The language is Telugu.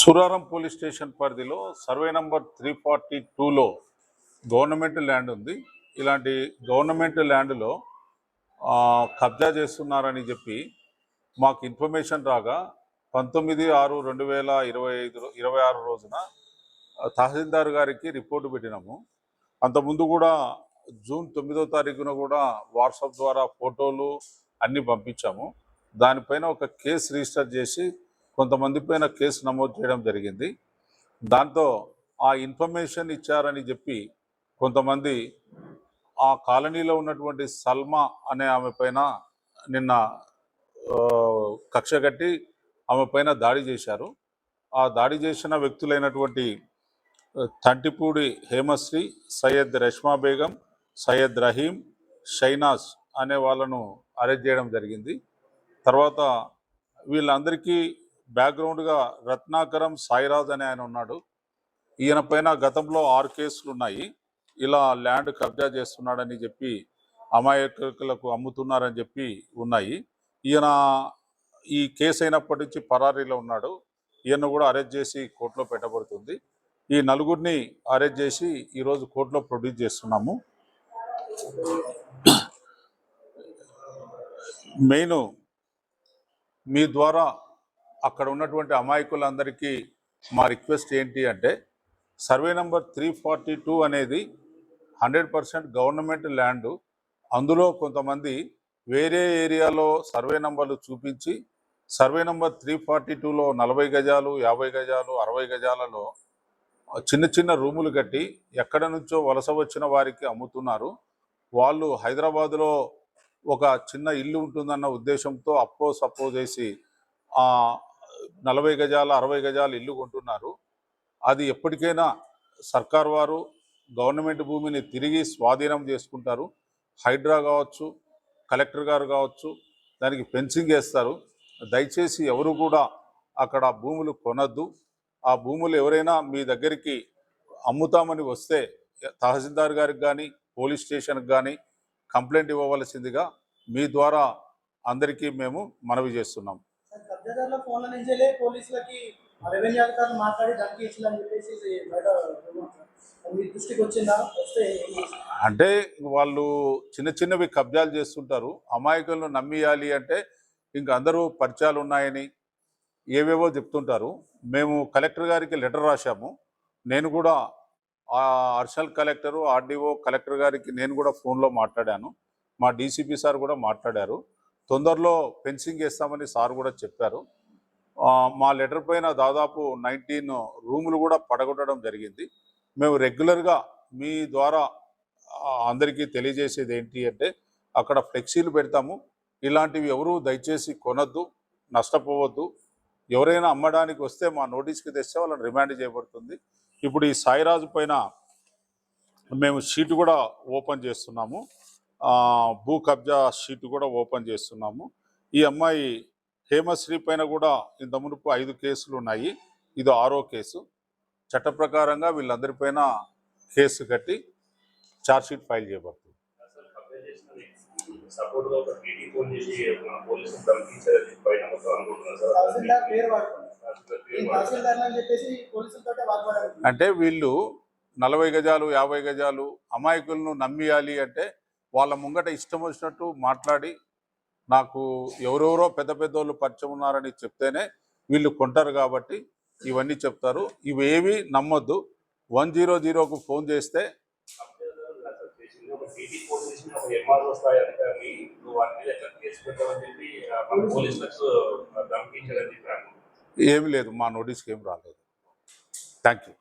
సురారం పోలీస్ స్టేషన్ పరిధిలో సర్వే నంబర్ 342లో గవర్నమెంట్ ల్యాండ్ ఉంది. ఇలాంటి గవర్నమెంట్ ల్యాండ్లో కబ్జా చేస్తున్నారని చెప్పి మాకు ఇన్ఫర్మేషన్ రాగా 19/6/2026 రోజున తహసీల్దార్ గారికి రిపోర్టు పెట్టినాము. అంతకుముందు కూడా జూన్ 9వ తారీఖున కూడా వాట్సాప్ ద్వారా ఫోటోలు అన్నీ పంపించాము. దానిపైన ఒక కేసు రిజిస్టర్ చేసి కొంతమంది పైన కేసు నమోదు చేయడం జరిగింది. దాంతో ఆ ఇన్ఫర్మేషన్ ఇచ్చారని చెప్పి కొంతమంది ఆ కాలనీలో ఉన్నటువంటి సల్మా అనే ఆమె పైన నిన్న కక్ష కట్టి ఆమె పైన దాడి చేశారు. ఆ దాడి చేసిన వ్యక్తులైనటువంటి తంటిపూడి హేమశ్రీ, సయ్యద్ రష్మా బేగం, సయ్యద్ రహీం, షైనాజ్ అనే వాళ్ళను అరెస్ట్ చేయడం జరిగింది. తర్వాత వీళ్ళందరికీ బ్యాక్గ్రౌండ్గా రత్నాకరం సాయిరాజ్ అనే ఆయన ఉన్నాడు. ఈయన పైన గతంలో 6 కేసులు ఉన్నాయి. ఇలా ల్యాండ్ కబ్జా చేస్తున్నాడని చెప్పి అమాయకులకు అమ్ముతున్నారని చెప్పి ఉన్నాయి. ఈయన ఈ కేసు అయినప్పటి నుంచి పరారీలో ఉన్నాడు. ఈయన కూడా అరెస్ట్ చేసి కోర్టులో పెట్టబడుతుంది. ఈ నలుగురిని అరెస్ట్ చేసి ఈరోజు కోర్టులో ప్రొడ్యూస్ చేస్తున్నాము. మెయిన్ మీ ద్వారా అక్కడ ఉన్నటువంటి అమాయకులందరికీ మా రిక్వెస్ట్ ఏంటి అంటే, సర్వే నంబర్ 342 అనేది 100% గవర్నమెంట్ ల్యాండు. అందులో కొంతమంది వేరే ఏరియాలో సర్వే నంబర్లు చూపించి సర్వే నంబర్ 342లో 40 గజాలు, 50 గజాలు, 60 గజాలలో చిన్న చిన్న రూములు కట్టి ఎక్కడ నుంచో వలస వచ్చిన వారికి అమ్ముతున్నారు. వాళ్ళు హైదరాబాదులో ఒక చిన్న ఇల్లు ఉంటుందన్న ఉద్దేశంతో సప్పో చేసి 40 గజాల 60 గజాలు ఇల్లు కొంటున్నారు. అది ఎప్పటికైనా సర్కార్ వారు గవర్నమెంట్ భూమిని తిరిగి స్వాధీనం చేసుకుంటారు. హైడ్రా కావచ్చు, కలెక్టర్ గారు కావచ్చు, దానికి ఫెన్సింగ్ వేస్తారు. దయచేసి ఎవరు కూడా అక్కడ భూములు కొనద్దు. ఆ భూములు ఎవరైనా మీ దగ్గరికి అమ్ముతామని వస్తే తహసీల్దార్ గారికి కానీ పోలీస్ స్టేషన్కి కానీ కంప్లైంట్ ఇవ్వవలసిందిగా మీ ద్వారా అందరికీ మేము మనవి చేస్తున్నాం. అంటే వాళ్ళు చిన్న చిన్నవి కబ్జాలు చేస్తుంటారు. అమాయకులను నమ్మియాలి అంటే ఇంక అందరూ పరిచయాలు ఉన్నాయని ఏవేవో చెప్తుంటారు. మేము కలెక్టర్ గారికి లెటర్ రాశాము. నేను కూడా అడిషనల్ కలెక్టరు, ఆర్డీఓ, కలెక్టర్ గారికి నేను కూడా ఫోన్లో మాట్లాడాను. మా డీసీపీ సార్ కూడా మాట్లాడారు. తొందరలో ఫెన్సింగ్ వేస్తామని సార్ కూడా చెప్పారు. మా లెటర్ పైన దాదాపు 19 రూములు కూడా పడగొట్టడం జరిగింది. మేము రెగ్యులర్గా మీ ద్వారా అందరికీ తెలియజేసేది ఏంటి అంటే, అక్కడ ఫ్లెక్సీలు పెడతాము. ఇలాంటివి ఎవరూ దయచేసి కొనద్దు, నష్టపోవద్దు. ఎవరైనా అమ్మడానికి వస్తే మా నోటీస్కి తెస్తే వాళ్ళని రిమాండ్ చేయబడుతుంది. ఇప్పుడు ఈ సాయిరాజు పైన మేము షీట్ కూడా ఓపెన్ చేస్తున్నాము. భూ కబ్జా షీట్ కూడా ఓపెన్ చేస్తున్నాము. ఈ అమ్మాయి హేమశ్రీ పైన కూడా ఇంత మునుపు 5 కేసులు ఉన్నాయి. ఇది 6వ కేసు. చట్ట ప్రకారంగా వీళ్ళందరిపైన కేసు కట్టి ఛార్జ్షీట్ ఫైల్ చేయబడుతుంది. అంటే వీళ్ళు 40 గజాలు 50 గజాలు అమాయకులను నమ్మియాలి అంటే వాళ్ళ ముంగట ఇష్టం వచ్చినట్టు మాట్లాడి నాకు ఎవరెవరో పెద్ద పెద్దోళ్ళు పరిచయం ఉన్నారని చెప్తేనే వీళ్ళు కొంటారు. కాబట్టి ఇవన్నీ చెప్తారు. ఇవేవి నమ్మొద్దు. 100కు ఫోన్ చేస్తే ఏమి లేదు, మా నోటీస్కి ఏం రాలేదు. Thank you.